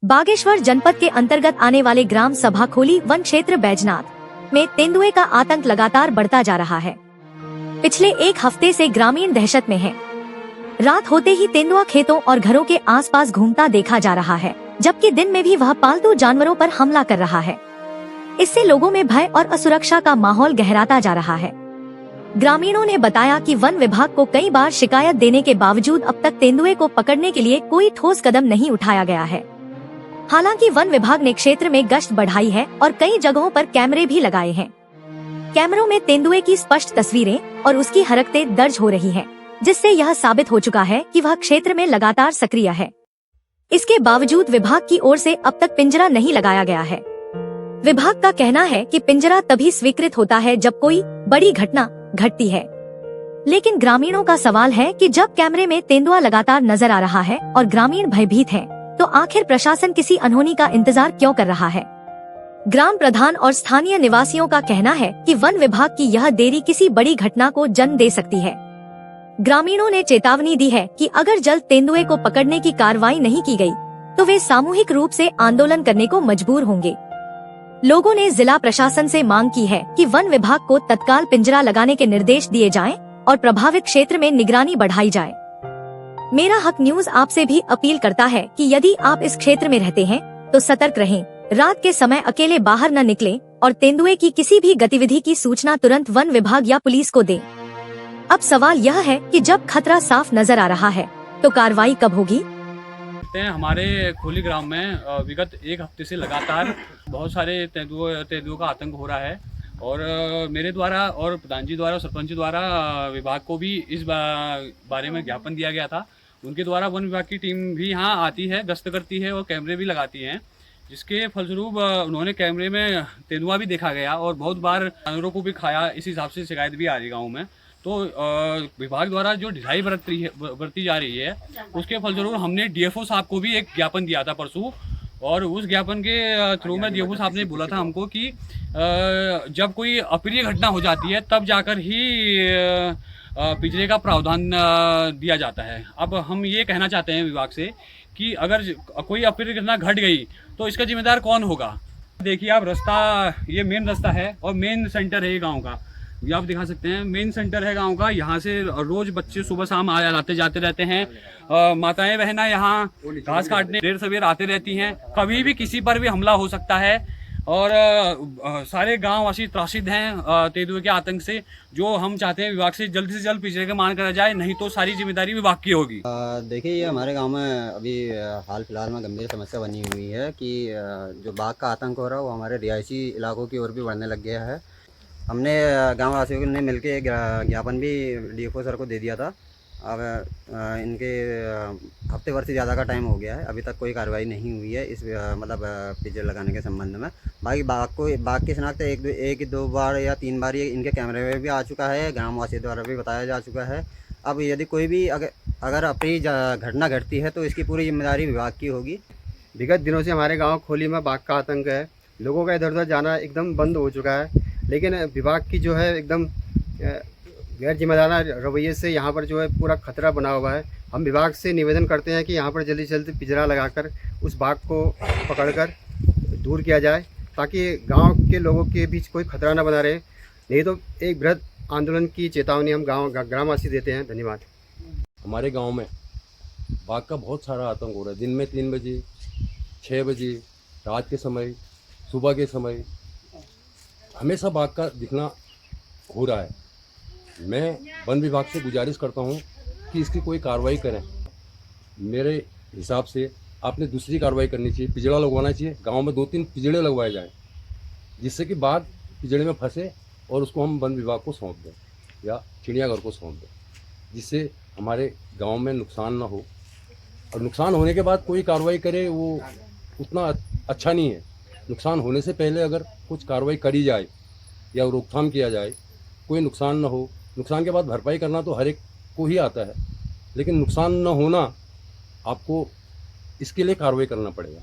बागेश्वर जनपद के अंतर्गत आने वाले ग्राम सभाखोली वन क्षेत्र बैजनाथ में तेंदुए का आतंक लगातार बढ़ता जा रहा है। पिछले एक हफ्ते से ग्रामीण दहशत में हैं। रात होते ही तेंदुआ खेतों और घरों के आसपास घूमता देखा जा रहा है, जबकि दिन में भी वह पालतू जानवरों पर हमला कर रहा है। इससे लोगों में भय और असुरक्षा का माहौल गहराता जा रहा है। ग्रामीणों ने बताया कि वन विभाग को कई बार शिकायत देने के बावजूद अब तक तेंदुए को पकड़ने के लिए कोई ठोस कदम नहीं उठाया गया है। हालांकि वन विभाग ने क्षेत्र में गश्त बढ़ाई है और कई जगहों पर कैमरे भी लगाए हैं। कैमरों में तेंदुए की स्पष्ट तस्वीरें और उसकी हरकतें दर्ज हो रही हैं, जिससे यह साबित हो चुका है कि वह क्षेत्र में लगातार सक्रिय है। इसके बावजूद विभाग की ओर से अब तक पिंजरा नहीं लगाया गया है। विभाग का कहना है कि पिंजरा तभी स्वीकृत होता है जब कोई बड़ी घटना घटती है। लेकिन ग्रामीणों का सवाल है कि जब कैमरे में तेंदुआ लगातार नजर आ रहा है और ग्रामीण भयभीत हैं, तो आखिर प्रशासन किसी अनहोनी का इंतजार क्यों कर रहा है? ग्राम प्रधान और स्थानीय निवासियों का कहना है कि वन विभाग की यह देरी किसी बड़ी घटना को जन्म दे सकती है। ग्रामीणों ने चेतावनी दी है कि अगर जल्द तेंदुए को पकड़ने की कार्रवाई नहीं की गई, तो वे सामूहिक रूप से आंदोलन करने को मजबूर होंगे। लोगों ने जिला प्रशासन से मांग की है कि वन विभाग को तत्काल पिंजरा लगाने के निर्देश दिए जाएं और प्रभावित क्षेत्र में निगरानी बढ़ाई जाए। मेरा हक न्यूज आपसे भी अपील करता है कि यदि आप इस क्षेत्र में रहते हैं तो सतर्क रहें, रात के समय अकेले बाहर न निकलें और तेंदुए की किसी भी गतिविधि की सूचना तुरंत वन विभाग या पुलिस को दें। अब सवाल यह है कि जब खतरा साफ नजर आ रहा है तो कार्रवाई कब होगी? हमारे खोली ग्राम में विगत एक हफ्ते से लगातार बहुत सारे तेंदुओं का आतंक हो रहा है और मेरे द्वारा और प्रधान जी द्वारा, सरपंच जी द्वारा विभाग को भी इस बारे में ज्ञापन दिया गया था। उनके द्वारा वन विभाग की टीम भी यहाँ आती है, गश्त करती है और कैमरे भी लगाती हैं, जिसके फलस्वरूप उन्होंने कैमरे में तेंदुआ भी देखा गया और बहुत बार जानवरों को भी खाया। इस हिसाब से शिकायत भी आ रही गाँव में। तो विभाग द्वारा जो ढिलाई बरती जा रही है, उसके फलस्वरूप हमने डीएफओ साहब को भी एक ज्ञापन दिया था परसों, और उस ज्ञापन के थ्रू में डीएफओ साहब ने बोला था हमको कि जब कोई अप्रिय घटना हो जाती है तब जाकर ही पिंजरे का प्रावधान दिया जाता है। अब हम ये कहना चाहते हैं विभाग से कि अगर कोई अप्रिय घटना घट गई तो इसका जिम्मेदार कौन होगा? देखिए आप, रास्ता ये मेन रास्ता है और मेन सेंटर है गाँव का, ये आप दिखा सकते हैं। मेन सेंटर है गांव का। यहाँ से रोज बच्चे सुबह शाम आते जाते रहते हैं। माताएं बहना यहाँ घास काटने देर सवेर आते रहती हैं। कभी भी किसी पर भी हमला हो सकता है और सारे गांव वासी त्रासित हैं तेंदुए के आतंक से। जो हम चाहते हैं विभाग से जल्द पिंजरे का मान करा जाए, नहीं तो सारी जिम्मेदारी विभाग की होगी। देखिए, ये हमारे गाँव में अभी हाल फिलहाल में गंभीर समस्या बनी हुई है कि जो बाघ का आतंक हो रहा है वो हमारे रिहायशी इलाकों की ओर भी बढ़ने लग गया है। हमने गाँव वासियों ने मिलकर ज्ञापन भी डीएफओ सर को दे दिया था। अब इनके हफ्ते भर से ज़्यादा का टाइम हो गया है, अभी तक कोई कार्रवाई नहीं हुई है इस मतलब पिंजरे लगाने के संबंध में। बाकी बाघ की शनाख्त एक दो बार या 3 बार ये इनके कैमरे में भी आ चुका है, ग्राम वासियों द्वारा भी बताया जा चुका है। अब यदि कोई भी अगर अप्रिय घटना घटती है तो इसकी पूरी जिम्मेदारी विभाग की होगी। विगत दिनों से हमारे गाँव खोली में बाघ का आतंक है। लोगों का इधर उधर जाना एकदम बंद हो चुका है, लेकिन विभाग की जो है एकदम गैर जिम्मेदाराना रवैये से यहाँ पर जो है पूरा खतरा बना हुआ है। हम विभाग से निवेदन करते हैं कि यहाँ पर जल्दी से जल्दी पिंजरा लगाकर उस बाघ को पकड़कर दूर किया जाए, ताकि गांव के लोगों के बीच कोई खतरा न बना रहे। नहीं तो एक बृहद आंदोलन की चेतावनी हम ग्रामवासी देते हैं। धन्यवाद। हमारे गाँव में बाघ का बहुत सारा आतंक हो रहा है। दिन में 3 बजे, 6 बजे, रात के समय, सुबह के समय हमेशा बाघ का दिखना हो रहा है। मैं वन विभाग से गुजारिश करता हूं कि इसकी कोई कार्रवाई करें। मेरे हिसाब से आपने दूसरी कार्रवाई करनी चाहिए, पिंजरा लगवाना चाहिए। गांव में 2-3 पिंजरे लगवाए जाएं, जिससे कि बाघ पिंजरे में फंसे और उसको हम वन विभाग को सौंप दें या चिड़ियाघर को सौंप दें, जिससे हमारे गाँव में नुकसान ना हो। और नुकसान होने के बाद कोई कार्रवाई करे वो उतना अच्छा नहीं है। नुकसान होने से पहले अगर कुछ कार्रवाई करी जाए या रोकथाम किया जाए, कोई नुकसान न हो। नुकसान के बाद भरपाई करना तो हर एक को ही आता है, लेकिन नुकसान न होना, आपको इसके लिए कार्रवाई करना पड़ेगा।